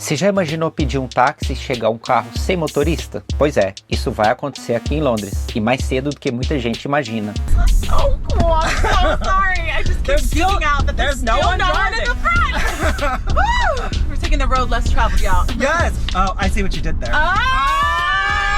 Você já imaginou pedir um táxi e chegar um carro sem motorista? Pois é, isso vai acontecer aqui em Londres, e mais cedo do que muita gente imagina. Oh, cool. I'm so sorry. I just keep geeking out that there's no one in the front. Woo! We're taking the road less traveled, y'all. Yes. Oh, I see what you did there.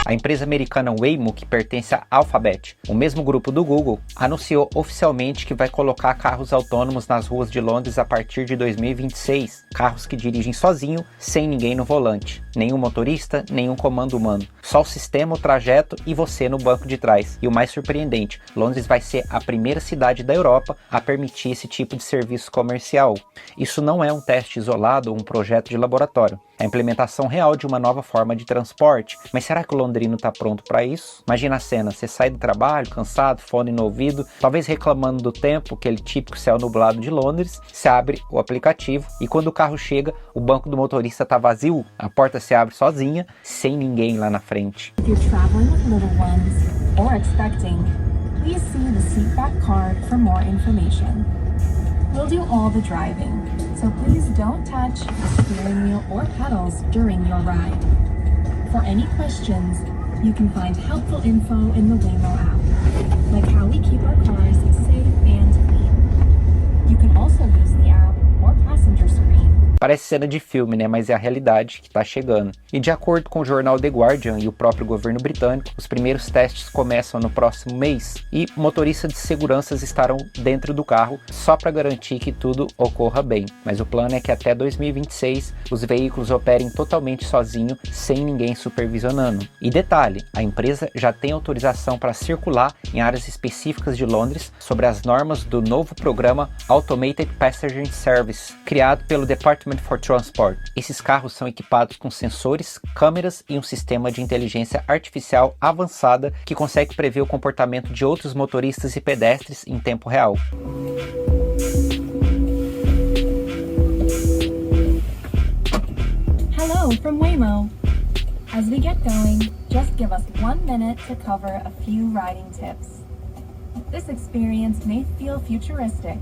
A empresa americana Waymo, que pertence à Alphabet, o mesmo grupo do Google, anunciou oficialmente que vai colocar carros autônomos nas ruas de Londres a partir de 2026. Carros que dirigem sozinho, sem ninguém no volante. Nenhum motorista, nenhum comando humano. Só o sistema, o trajeto e você no banco de trás. E o mais surpreendente, Londres vai ser a primeira cidade da Europa a permitir esse tipo de serviço comercial. Isso não é um teste isolado ou um projeto de laboratório. É a implementação real de uma nova forma de transporte. Mas será que o londrino está pronto para isso? Imagina a cena, você sai do trabalho, cansado, fone no ouvido, talvez reclamando do tempo, aquele típico céu nublado de Londres, você abre o aplicativo e quando o carro chega, o banco do motorista está vazio, a porta se abre sozinha, sem ninguém lá na frente. If you're traveling with little ones or expecting, please see the seatback card for more information. We'll do all the driving, so please don't touch the steering wheel or pedals during your ride. For any questions, you can find helpful info in the Waymo app, like how we keep our cars safe and clean. You can also use the app or passenger screen. Parece cena de filme, né? Mas é a realidade que está chegando. E de acordo com o jornal The Guardian e o próprio governo britânico, os primeiros testes começam no próximo mês e motoristas de seguranças estarão dentro do carro só para garantir que tudo ocorra bem. Mas o plano é que até 2026 os veículos operem totalmente sozinho, sem ninguém supervisionando. E detalhe, a empresa já tem autorização para circular em áreas específicas de Londres sobre as normas do novo programa Automated Passenger Service, criado pelo Department for Transport. Esses carros são equipados com sensores, câmeras e um sistema de inteligência artificial avançada que consegue prever o comportamento de outros motoristas e pedestres em tempo real. Hello from Waymo. As we get going, just give us 1 minute to cover a few riding tips. This experience may feel futuristic,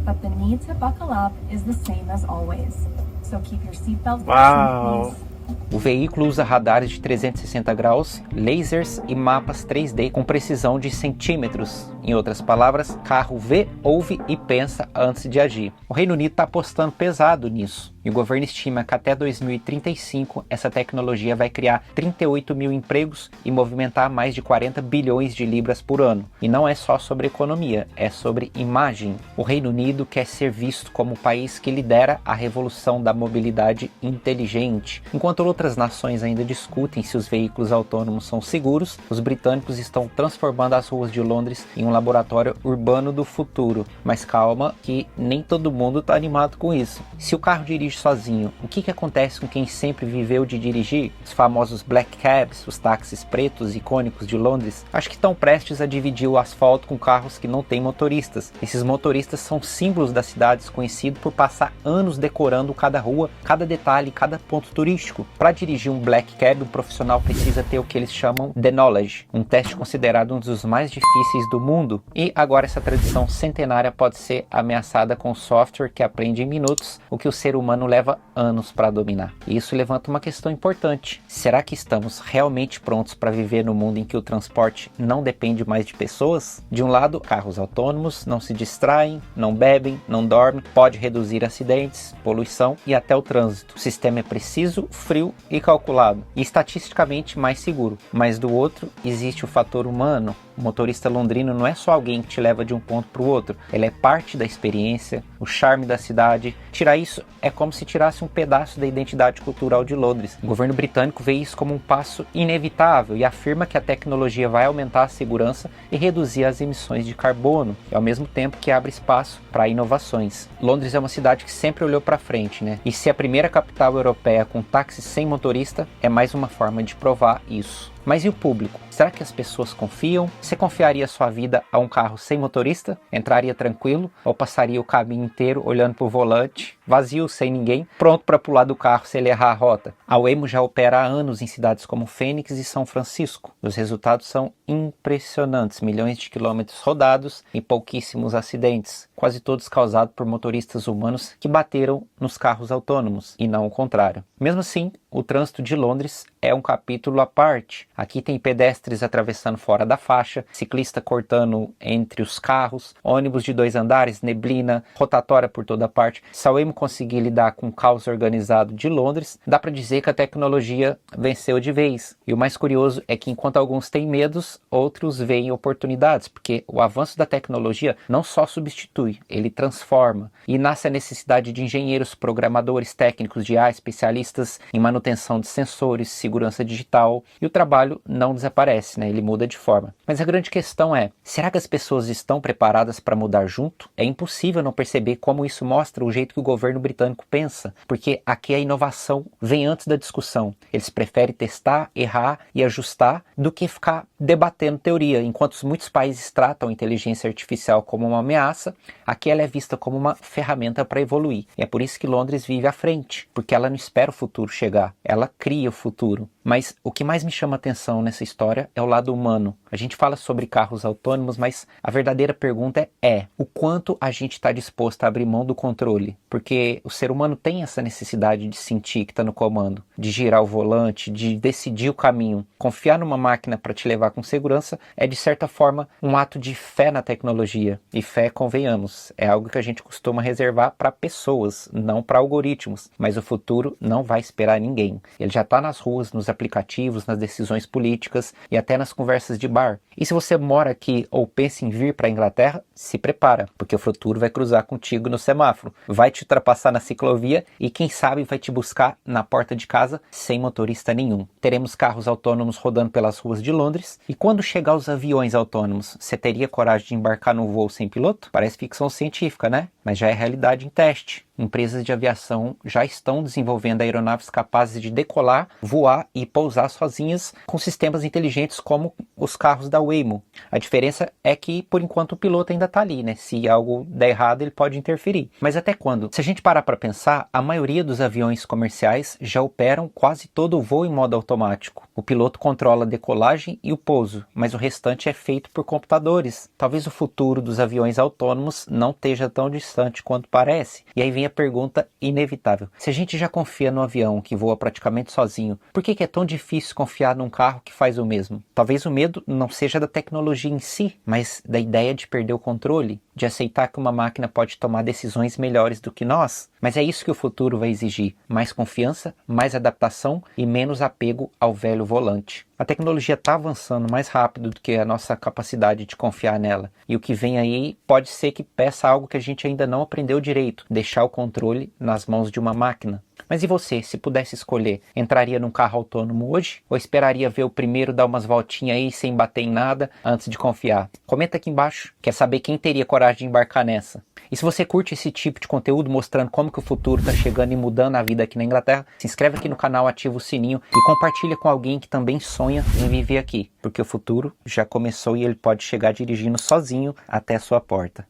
but the need to buckle up is the same as always. So keep your seatbelt fastened, please. O veículo usa radares de 360 graus, lasers e mapas 3D com precisão de centímetros. Em outras palavras, carro vê, ouve e pensa antes de agir. O Reino Unido está apostando pesado nisso. E o governo estima que até 2035 essa tecnologia vai criar 38 mil empregos e movimentar mais de 40 bilhões de libras por ano. E não é só sobre economia, é sobre imagem. O Reino Unido quer ser visto como o país que lidera a revolução da mobilidade inteligente. Enquanto outras nações ainda discutem se os veículos autônomos são seguros, os britânicos estão transformando as ruas de Londres em um laboratório urbano do futuro. Mas calma que nem todo mundo está animado com isso. Se o carro dirige sozinho, o que acontece com quem sempre viveu de dirigir? Os famosos black cabs, os táxis pretos icônicos de Londres, acho que estão prestes a dividir o asfalto com carros que não têm motoristas. Esses motoristas são símbolos das cidades, conhecidos por passar anos decorando cada rua, cada detalhe, cada ponto turístico. Para dirigir um black cab, um profissional precisa ter o que eles chamam de knowledge, um teste considerado um dos mais difíceis do mundo. E agora essa tradição centenária pode ser ameaçada com software que aprende em minutos o que o ser humano leva anos para dominar. E isso levanta uma questão importante. Será que estamos realmente prontos para viver no mundo em que o transporte não depende mais de pessoas? De um lado, carros autônomos não se distraem, não bebem, não dormem, pode reduzir acidentes, poluição e até o trânsito. O sistema é preciso, frio e calculado, e estatisticamente mais seguro. Mas do outro, existe o fator humano. O motorista londrino não é só alguém que te leva de um ponto para o outro, ele é parte da experiência, o charme da cidade. Tirar isso é como se tirasse um pedaço da identidade cultural de Londres. O governo britânico vê isso como um passo inevitável e afirma que a tecnologia vai aumentar a segurança e reduzir as emissões de carbono, e ao mesmo tempo que abre espaço para inovações. Londres é uma cidade que sempre olhou para frente, né? E se a primeira capital europeia com táxi sem motorista, é mais uma forma de provar isso. Mas e o público? Será que as pessoas confiam? Você confiaria sua vida a um carro sem motorista? Entraria tranquilo ou passaria o caminho inteiro olhando para o volante? vazio, sem ninguém, pronto para pular do carro se ele errar a rota. A Waymo já opera há anos em cidades como Phoenix e São Francisco. Os resultados são impressionantes, milhões de quilômetros rodados e pouquíssimos acidentes, quase todos causados por motoristas humanos que bateram nos carros autônomos e não o contrário. Mesmo assim, o trânsito de Londres é um capítulo à parte. Aqui tem pedestres atravessando fora da faixa, ciclista cortando entre os carros, ônibus de 2 andares, neblina, rotatória por toda parte. Se a Waymo conseguir lidar com o caos organizado de Londres, dá para dizer que a tecnologia venceu de vez. E o mais curioso é que enquanto alguns têm medos, outros veem oportunidades, porque o avanço da tecnologia não só substitui, ele transforma. E nasce a necessidade de engenheiros, programadores, técnicos de IA, especialistas em manutenção de sensores, segurança digital, e o trabalho não desaparece, né? Ele muda de forma. Mas a grande questão é, será que as pessoas estão preparadas para mudar junto? É impossível não perceber como isso mostra o jeito que o governo britânico pensa, porque aqui a inovação vem antes da discussão. Eles preferem testar, errar e ajustar do que ficar debatendo teoria. Enquanto muitos países tratam a inteligência artificial como uma ameaça, aqui ela é vista como uma ferramenta para evoluir. E é por isso que Londres vive à frente, porque ela não espera o futuro chegar, ela cria o futuro. Mas o que mais me chama a atenção nessa história é o lado humano. A gente fala sobre carros autônomos, mas a verdadeira pergunta é o quanto a gente está disposto a abrir mão do controle? Porque o ser humano tem essa necessidade de sentir que está no comando, de girar o volante, de decidir o caminho. Confiar numa máquina para te levar com segurança é, de certa forma, um ato de fé na tecnologia. E fé, convenhamos, é algo que a gente costuma reservar para pessoas, não para algoritmos. Mas o futuro não vai esperar ninguém. Ele já está nas ruas, nos aplicativos, nas decisões políticas e até nas conversas de bar. E se você mora aqui ou pensa em vir para a Inglaterra, se prepara, porque o futuro vai cruzar contigo no semáforo, vai te ultrapassar na ciclovia e quem sabe vai te buscar na porta de casa sem motorista nenhum. Teremos carros autônomos rodando pelas ruas de Londres e quando chegar os aviões autônomos, você teria coragem de embarcar num voo sem piloto? Parece ficção científica, né? Mas já é realidade em teste. Empresas de aviação já estão desenvolvendo aeronaves capazes de decolar, voar e pousar sozinhas com sistemas inteligentes como os carros da Waymo. A diferença é que, por enquanto, o piloto ainda está ali, né? Se algo der errado, ele pode interferir. Mas até quando? Se a gente parar para pensar, a maioria dos aviões comerciais já operam quase todo o voo em modo automático. O piloto controla a decolagem e o pouso, mas o restante é feito por computadores. Talvez o futuro dos aviões autônomos não esteja tão distante quanto parece. E aí vem a pergunta inevitável. Se a gente já confia no avião que voa praticamente sozinho, por que é tão difícil confiar num carro que faz o mesmo? Talvez o medo não seja da tecnologia em si, mas da ideia de perder o controle, de aceitar que uma máquina pode tomar decisões melhores do que nós. Mas é isso que o futuro vai exigir: mais confiança, mais adaptação e menos apego ao velho volante. A tecnologia está avançando mais rápido do que a nossa capacidade de confiar nela. E o que vem aí pode ser que peça algo que a gente ainda não aprendeu direito: deixar o controle nas mãos de uma máquina. Mas e você, se pudesse escolher, entraria num carro autônomo hoje? Ou esperaria ver o primeiro dar umas voltinhas aí sem bater em nada antes de confiar? Comenta aqui embaixo. Quer saber quem teria coragem de embarcar nessa? E se você curte esse tipo de conteúdo mostrando como que o futuro está chegando e mudando a vida aqui na Inglaterra, se inscreve aqui no canal, ativa o sininho e compartilha com alguém que também sonha em viver aqui. Porque o futuro já começou e ele pode chegar dirigindo sozinho até a sua porta.